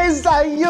mes aïeux!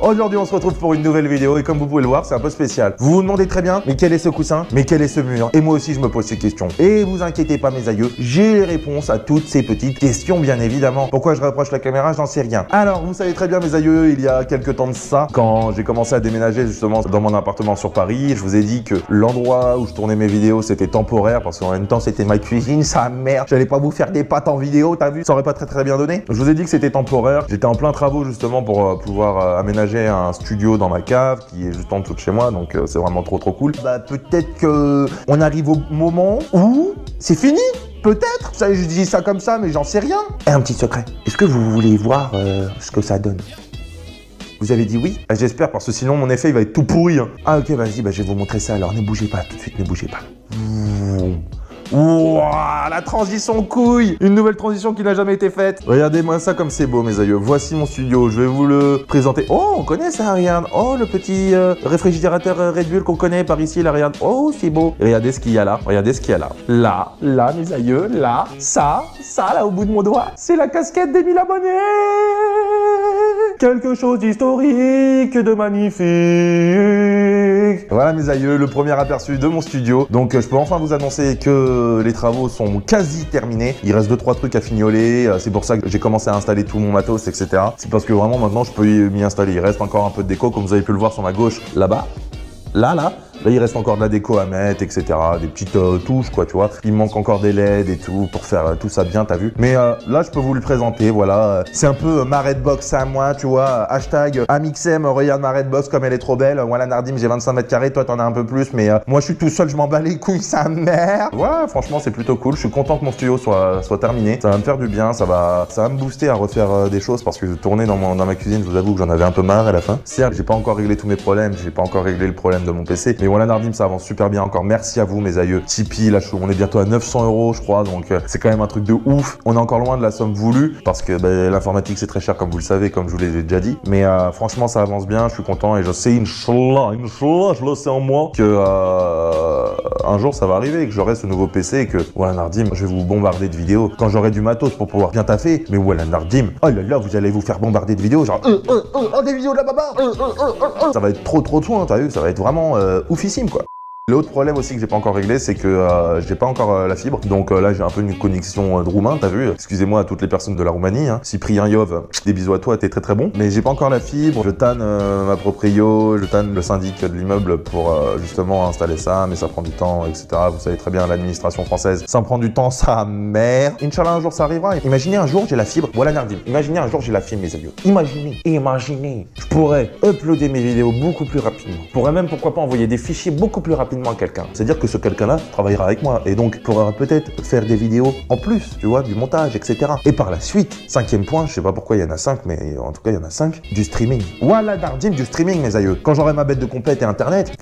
Aujourd'hui, on se retrouve pour une nouvelle vidéo et comme vous pouvez le voir, c'est un peu spécial. Vous vous demandez très bien, mais quel est ce coussin? Mais quel est ce mur? Et moi aussi, je me pose ces questions. Et vous inquiétez pas, mes aïeux, j'ai les réponses à toutes ces petites questions, bien évidemment. Pourquoi je rapproche la caméra? J'en sais rien. Alors, vous savez très bien, mes aïeux, il y a quelques temps de ça, quand j'ai commencé à déménager justement dans mon appartement sur Paris, je vous ai dit que l'endroit où je tournais mes vidéos, c'était temporaire parce qu'en même temps, c'était ma cuisine, sa mère. J'allais pas vous faire des pâtes en vidéo, t'as vu? Ça aurait pas très bien donné. Je vous ai dit que c'était temporaire. J'étais en plein travaux justement pour pouvoir aménager un studio dans ma cave qui est juste en dessous de chez moi, donc c'est vraiment trop cool. Bah peut-être que on arrive au moment où c'est fini. Peut-être, je dis ça comme ça, mais j'en sais rien. Et un petit secret. Est-ce que vous voulez voir ce que ça donne? Vous avez dit oui? J'espère, parce que sinon mon effet il va être tout pourri. Hein. Ah ok, vas-y, je vais vous montrer ça alors. Ne bougez pas tout de suite, ne bougez pas. Wouah, la transition couille! Une nouvelle transition qui n'a jamais été faite. Regardez-moi ça comme c'est beau, mes aïeux. Voici mon studio, je vais vous le présenter. Oh, on connaît ça, regarde. Oh, le petit réfrigérateur Red Bull qu'on connaît par ici, là, regarde. Oh, c'est beau. Regardez ce qu'il y a là, regardez ce qu'il y a là. Là, mes aïeux, là, ça, là, au bout de mon doigt, c'est la casquette des 1000 abonnés! Quelque chose d'historique, de magnifique. Voilà, mes aïeux, le premier aperçu de mon studio. Donc, je peux enfin vous annoncer que les travaux sont quasi terminés. Il reste 2-3 trucs à fignoler. C'est pour ça que j'ai commencé à installer tout mon matos, etc. C'est parce que vraiment, maintenant, je peux m'y installer. Il reste encore un peu de déco, comme vous avez pu le voir sur ma gauche, là-bas. Là, il reste encore de la déco à mettre, etc. Des petites touches, quoi, tu vois. Il me manque encore des LED et tout pour faire tout ça bien, t'as vu. Mais là, je peux vous le présenter, voilà. C'est un peu ma Redbox à moi, tu vois. Hashtag Amixem, regarde ma Redbox comme elle est trop belle. Voilà, Nardim, j'ai 25 mètres carrés, toi, t'en as un peu plus. Mais moi, je suis tout seul, je m'en bats les couilles, sa mère. Ouais, franchement, c'est plutôt cool. Je suis content que mon studio soit terminé. Ça va me faire du bien, ça va me booster à refaire des choses parce que tourner dans ma cuisine, je vous avoue que j'en avais un peu marre à la fin. Certes, j'ai pas encore réglé tous mes problèmes, j'ai pas encore réglé le problème de mon PC. Mais voilà, Nardim, ça avance super bien encore. Merci à vous, mes aïeux. Tipeee, là, on est bientôt à 900 €, je crois. Donc, c'est quand même un truc de ouf. On est encore loin de la somme voulue parce que l'informatique, c'est très cher, comme vous le savez, comme je vous l'ai déjà dit. Mais franchement, ça avance bien. Je suis content et je sais, Inch'Allah, je le sais en moi, que un jour, ça va arriver, que j'aurai ce nouveau PC et que, voilà, Nardim, je vais vous bombarder de vidéos. Quand j'aurai du matos pour pouvoir bien taffer, mais voilà, Nardim, oh là là, vous allez vous faire bombarder de vidéos, genre, des vidéos de la baba, ça va être trop de soin, t'as vu, ça va être vraiment oufissime, quoi. L'autre problème aussi que j'ai pas encore réglé, c'est que j'ai pas encore la fibre. Donc là, j'ai un peu une connexion de roumain, t'as vu? Excusez-moi à toutes les personnes de la Roumanie. Hein. Cyprien Yov, des bisous à toi, t'es très bon. Mais j'ai pas encore la fibre. Je tanne ma proprio, je tanne le syndic de l'immeuble pour justement installer ça, mais ça prend du temps, etc. Vous savez très bien, l'administration française, ça me prend du temps, sa mère. Inch'Allah, un jour ça arrivera. Imaginez un jour j'ai la fibre. Voilà, Nardim. Imaginez un jour j'ai la fibre, mes amis. Imaginez. Je pourrais uploader mes vidéos beaucoup plus rapidement. Je pourrais même, pourquoi pas, envoyer des fichiers beaucoup plus rapidement à quelqu'un. C'est-à-dire que ce quelqu'un-là travaillera avec moi et donc pourra peut-être faire des vidéos en plus, tu vois, du montage, etc. Et par la suite, 5e point, je sais pas pourquoi il y en a 5, mais en tout cas il y en a 5, du streaming. Voilà, Nardim, du streaming, mes aïeux. Quand j'aurai ma bête de complète et internet,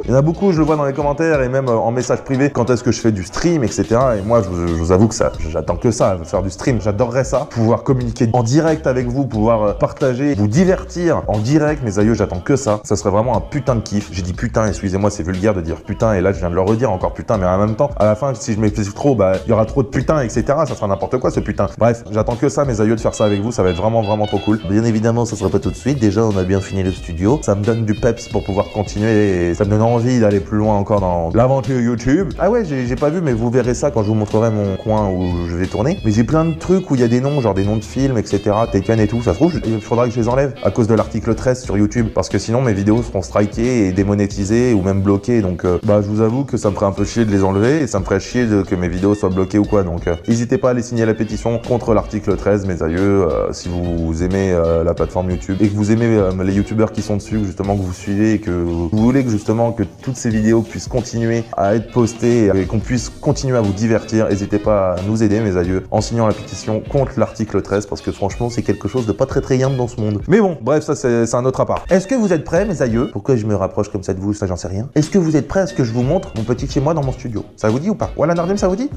il y en a beaucoup, je le vois dans les commentaires et même en message privé, quand est-ce que je fais du stream, etc. Et moi, je vous avoue que ça, j'attends que ça, faire du stream, j'adorerais ça. Pouvoir communiquer en direct avec vous, pouvoir partager, vous divertir en direct, mes aïeux, j'attends que ça. Ça serait vraiment un putain de kiff. J'ai dit putain, excusez-moi, c'est vulgaire de dire putain, et là, je viens de le redire encore putain, mais en même temps, à la fin, si je m'explique trop, il y aura trop de putain, etc. Ça sera n'importe quoi, ce putain. Bref, j'attends que ça, mes aïeux, de faire ça avec vous, ça va être vraiment trop cool. Bien évidemment, ça sera pas tout de suite. Déjà, on a bien fini le studio. Ça me donne du peps pour pouvoir continuer et ça me donne envie d'aller plus loin encore dans l'aventure YouTube. Ah ouais, j'ai pas vu, mais vous verrez ça quand je vous montrerai mon coin où je vais tourner. Mais j'ai plein de trucs où il y a des noms, genre des noms de films, etc. Taken et tout. Ça se trouve, il faudra que je les enlève à cause de l'article 13 sur YouTube. Parce que sinon, mes vidéos seront strikées et démonétisées ou même bloquées. Donc, je vous avoue que ça me ferait un peu chier de les enlever et ça me ferait chier que mes vidéos soient bloquées ou quoi. Donc, n'hésitez pas à aller signer la pétition contre l'article 13, mes aïeux. Si vous aimez la plateforme YouTube et que vous aimez les youtubeurs qui sont dessus, justement, que vous suivez et que vous voulez que justement que toutes ces vidéos puissent continuer à être postées et qu'on puisse continuer à vous divertir, n'hésitez pas à nous aider, mes aïeux, en signant la pétition contre l'article 13 parce que franchement, c'est quelque chose de pas très yam dans ce monde. Mais bon, bref, ça c'est un autre à part. Est-ce que vous êtes prêts, mes aïeux? Pourquoi je me rapproche comme ça de vous? Ça, j'en sais rien. Est-ce que vous êtes prêts à ce que je vous montre mon petit chez moi dans mon studio? Ça vous dit ou pas? Voilà, Nardim, ça vous dit?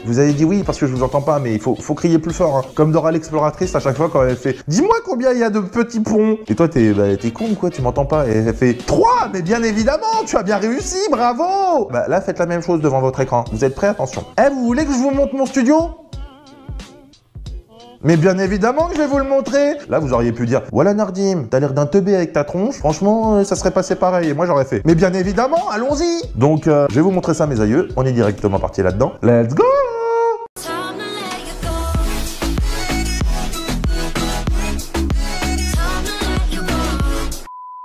Vous avez dit oui parce que je vous entends pas, mais il faut crier plus fort. Hein. Comme Dora l'exploratrice, à chaque fois quand elle fait « Dis-moi combien il y a de petits ponts !» Et toi, t'es con quoi, tu m'entends pas. Et elle fait « 3 ! Mais bien évidemment, tu as bien réussi, bravo !» Là, faites la même chose devant votre écran. Vous êtes prêts? Attention. Vous voulez que je vous montre mon studio? Mais bien évidemment que je vais vous le montrer. Là, vous auriez pu dire, voilà Nardim, t'as l'air d'un teubé avec ta tronche. Franchement, ça serait passé pareil. Et moi, j'aurais fait, mais bien évidemment, allons-y. Donc, je vais vous montrer ça, mes aïeux. On est directement parti là-dedans. Let's go!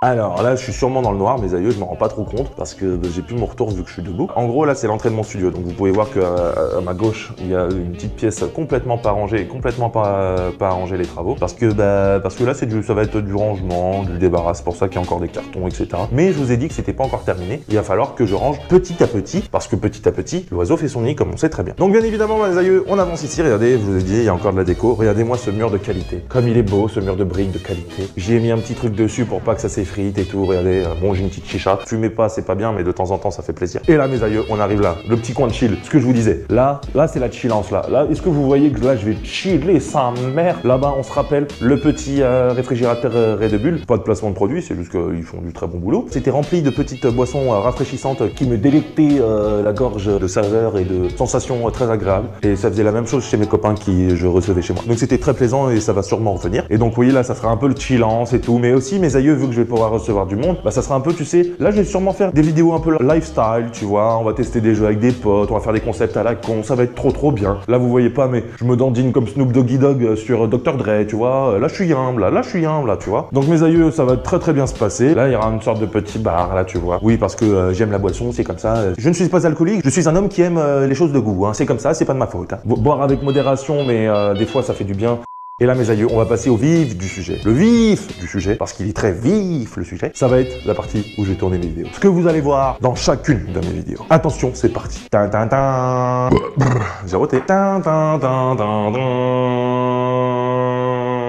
Alors là, je suis sûrement dans le noir, mes aïeux, je m'en rends pas trop compte parce que j'ai plus mon retour vu que je suis debout. En gros, là, c'est l'entrée de mon studio. Donc vous pouvez voir que à ma gauche, il y a une petite pièce complètement pas rangée et complètement pas arrangée les travaux. Parce que là, ça va être du rangement, du débarras, c'est pour ça qu'il y a encore des cartons, etc. Mais je vous ai dit que c'était pas encore terminé. Il va falloir que je range petit à petit parce que petit à petit, l'oiseau fait son nid comme on sait très bien. Donc bien évidemment, mes aïeux, on avance ici. Regardez, je vous ai dit, il y a encore de la déco. Regardez-moi ce mur de qualité. Comme il est beau, ce mur de briques de qualité. J'y ai mis un petit truc dessus pour pas que ça s'effrite et tout, regardez, bon j'ai une petite chicha, fumez pas, c'est pas bien, mais de temps en temps ça fait plaisir. Et là mes aïeux, on arrive là, le petit coin de chill, ce que je vous disais, là c'est la chillance là, est-ce que vous voyez que là je vais chiller sa mère, là-bas on se rappelle, le petit réfrigérateur Red Bull, pas de placement de produit, c'est juste qu'ils font du très bon boulot. C'était rempli de petites boissons rafraîchissantes qui me délectaient la gorge de saveurs et de sensations très agréables, et ça faisait la même chose chez mes copains qui je recevais chez moi. Donc c'était très plaisant et ça va sûrement revenir. Et donc vous voyez là ça sera un peu le chillance et tout, mais aussi mes aïeux, vu que je vais pouvoir recevoir du monde, ça sera un peu, tu sais, là je vais sûrement faire des vidéos un peu lifestyle, tu vois, on va tester des jeux avec des potes, on va faire des concepts à la con, ça va être trop bien. Là vous voyez pas, mais je me dandine comme Snoop Doggy Dogg sur Dr Dre, tu vois, là je suis humble, là je suis humble, là, tu vois. Donc mes aïeux, ça va très bien se passer. Là il y aura une sorte de petit bar, là tu vois. Oui, parce que j'aime la boisson, c'est comme ça. Je ne suis pas alcoolique, je suis un homme qui aime les choses de goût, hein. C'est comme ça, c'est pas de ma faute, hein. Boire avec modération, mais des fois ça fait du bien. Et là mes aïeux, on va passer au vif du sujet. Le vif du sujet, parce qu'il est très vif le sujet, ça va être la partie où je vais tourner mes vidéos. Ce que vous allez voir dans chacune de mes vidéos. Attention, c'est parti. Tin tin tin. Zéroté. Tin tin tin tin tin.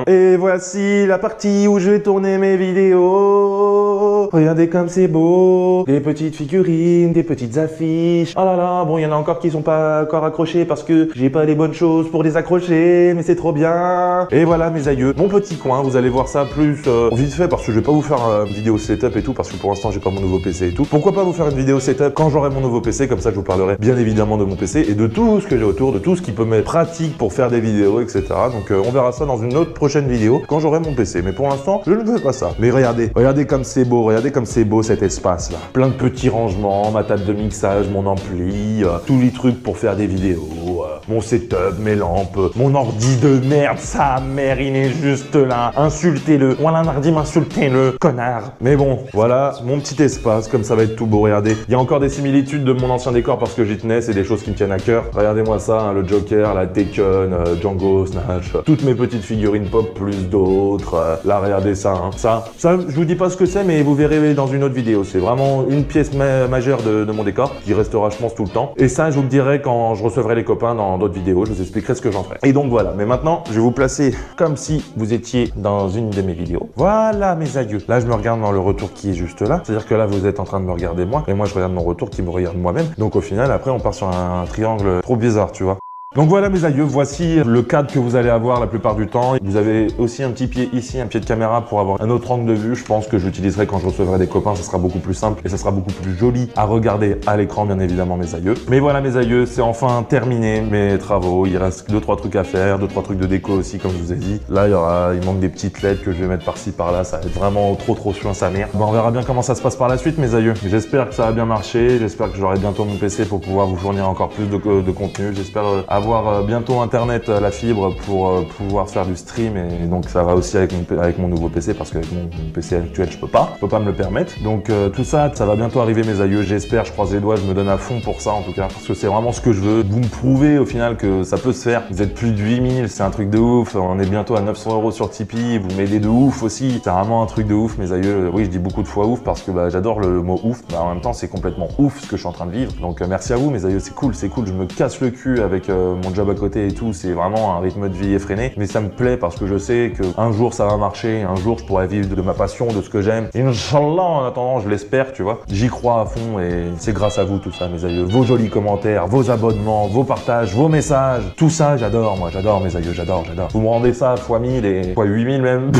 Et voici la partie où je vais tourner mes vidéos. Regardez comme c'est beau. Des petites figurines, des petites affiches. Oh là là, bon, il y en a encore qui sont pas encore accrochés parce que j'ai pas les bonnes choses pour les accrocher, mais c'est trop bien. Et voilà mes aïeux, mon petit coin, vous allez voir ça plus vite fait parce que je vais pas vous faire une vidéo setup et tout parce que pour l'instant j'ai pas mon nouveau PC et tout. Pourquoi pas vous faire une vidéo setup quand j'aurai mon nouveau PC, comme ça je vous parlerai bien évidemment de mon PC et de tout ce que j'ai autour, de tout ce qui peut m'être pratique pour faire des vidéos, etc. Donc on verra ça dans une autre prochaine vidéo quand j'aurai mon PC. Mais pour l'instant, je ne fais pas ça. Mais regardez comme c'est beau, regardez comme c'est beau cet espace là. Plein de petits rangements, ma table de mixage, mon ampli, tous les trucs pour faire des vidéos, mon setup, mes lampes, mon ordi de merde, sa mère, il est juste là. Insultez-le. Voilà Nardim, insultez-le, connard. Mais bon, voilà mon petit espace, comme ça va être tout beau, regardez. Il y a encore des similitudes de mon ancien décor parce que j'y tenais, c'est des choses qui me tiennent à cœur. Regardez-moi ça, hein, le Joker, la Taken, Django, Snatch, toutes mes petites figurines pop plus d'autres. Là, regardez ça, hein. Ça, je vous dis pas ce que c'est, mais vous verrez dans une autre vidéo. C'est vraiment une pièce majeure de mon décor qui restera, je pense, tout le temps. Et ça, je vous le dirai quand je recevrai les copains dans d'autres vidéos. Je vous expliquerai ce que j'en ferai. Et donc voilà. Mais maintenant, je vais vous placer comme si vous étiez dans une de mes vidéos. Voilà mes aïeux. Là, je me regarde dans le retour qui est juste là. C'est-à-dire que là, vous êtes en train de me regarder moi. Et moi, je regarde mon retour qui me regarde moi-même. Donc au final, après, on part sur un triangle trop bizarre, tu vois. Donc voilà mes aïeux, voici le cadre que vous allez avoir la plupart du temps. Vous avez aussi un petit pied ici, un pied de caméra pour avoir un autre angle de vue. Je pense que j'utiliserai quand je recevrai des copains, ça sera beaucoup plus simple et ça sera beaucoup plus joli à regarder à l'écran, bien évidemment mes aïeux. Mais voilà mes aïeux, c'est enfin terminé mes travaux. Il reste 2-3 trucs à faire, 2-3 trucs de déco aussi comme je vous ai dit. Là il manque des petites LED que je vais mettre par-ci par-là, ça va être vraiment trop chouin sa mère. Bon, on verra bien comment ça se passe par la suite mes aïeux. J'espère que ça va bien marcher, j'espère que j'aurai bientôt mon PC pour pouvoir vous fournir encore plus de contenu. J'espère avoir bientôt internet la fibre pour pouvoir faire du stream et donc ça va aussi avec mon nouveau PC parce qu'avec mon PC actuel je peux pas me le permettre. Donc tout ça va bientôt arriver mes aïeux, j'espère, je croise les doigts, je me donne à fond pour ça en tout cas parce que c'est vraiment ce que je veux. Vous me prouvez au final que ça peut se faire. Vous êtes plus de 8000, c'est un truc de ouf, on est bientôt à 900 € sur Tipeee, vous m'aidez de ouf aussi, c'est vraiment un truc de ouf mes aïeux. Oui, je dis beaucoup de fois ouf parce que j'adore le mot ouf, en même temps c'est complètement ouf ce que je suis en train de vivre. Donc merci à vous mes aïeux, c'est cool, je me casse le cul avec mon job à côté et tout, c'est vraiment un rythme de vie effréné, mais ça me plaît parce que je sais qu'un jour ça va marcher, un jour je pourrai vivre de ma passion, de ce que j'aime. Inch'Allah, en attendant, je l'espère, tu vois. J'y crois à fond et c'est grâce à vous tout ça, mes aïeux. Vos jolis commentaires, vos abonnements, vos partages, vos messages, tout ça, j'adore, moi, j'adore mes aïeux, j'adore. Vous me rendez ça fois 1000 et fois 8000 même.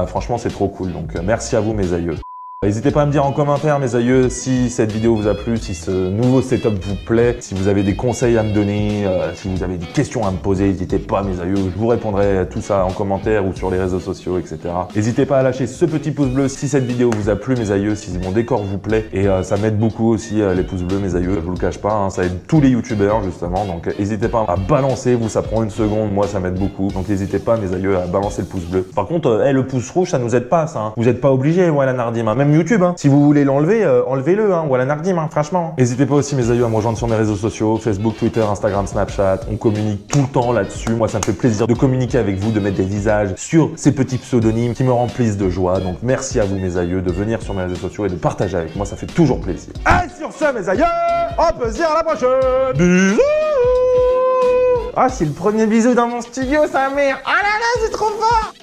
Franchement, c'est trop cool, donc merci à vous mes aïeux. N'hésitez pas à me dire en commentaire, mes aïeux, si cette vidéo vous a plu, si ce nouveau setup vous plaît, si vous avez des conseils à me donner, si vous avez des questions à me poser, n'hésitez pas, mes aïeux, je vous répondrai à tout ça en commentaire ou sur les réseaux sociaux, etc. N'hésitez pas à lâcher ce petit pouce bleu si cette vidéo vous a plu, mes aïeux, si mon décor vous plaît, et ça m'aide beaucoup aussi, les pouces bleus, mes aïeux, je vous le cache pas, hein, ça aide tous les youtubeurs, justement, donc n'hésitez pas à balancer, vous, ça prend une seconde, moi, ça m'aide beaucoup, donc n'hésitez pas, mes aïeux, à balancer le pouce bleu. Par contre, le pouce rouge, ça nous aide pas, ça, hein. Vous n'êtes pas obligé, voilà, Nardim, hein. Même YouTube, hein. Si vous voulez l'enlever, enlevez-le, hein. Voilà, Nardim, hein, franchement. N'hésitez pas aussi, mes aïeux, à me rejoindre sur mes réseaux sociaux, Facebook, Twitter, Instagram, Snapchat, on communique tout le temps là-dessus. Moi, ça me fait plaisir de communiquer avec vous, de mettre des visages sur ces petits pseudonymes qui me remplissent de joie. Donc, merci à vous, mes aïeux, de venir sur mes réseaux sociaux et de partager avec moi, ça fait toujours plaisir. Allez, sur ce, mes aïeux, on peut se dire à la prochaine. Bisous. Ah, c'est le premier bisou dans mon studio, sa mère. Ah là là, c'est trop fort.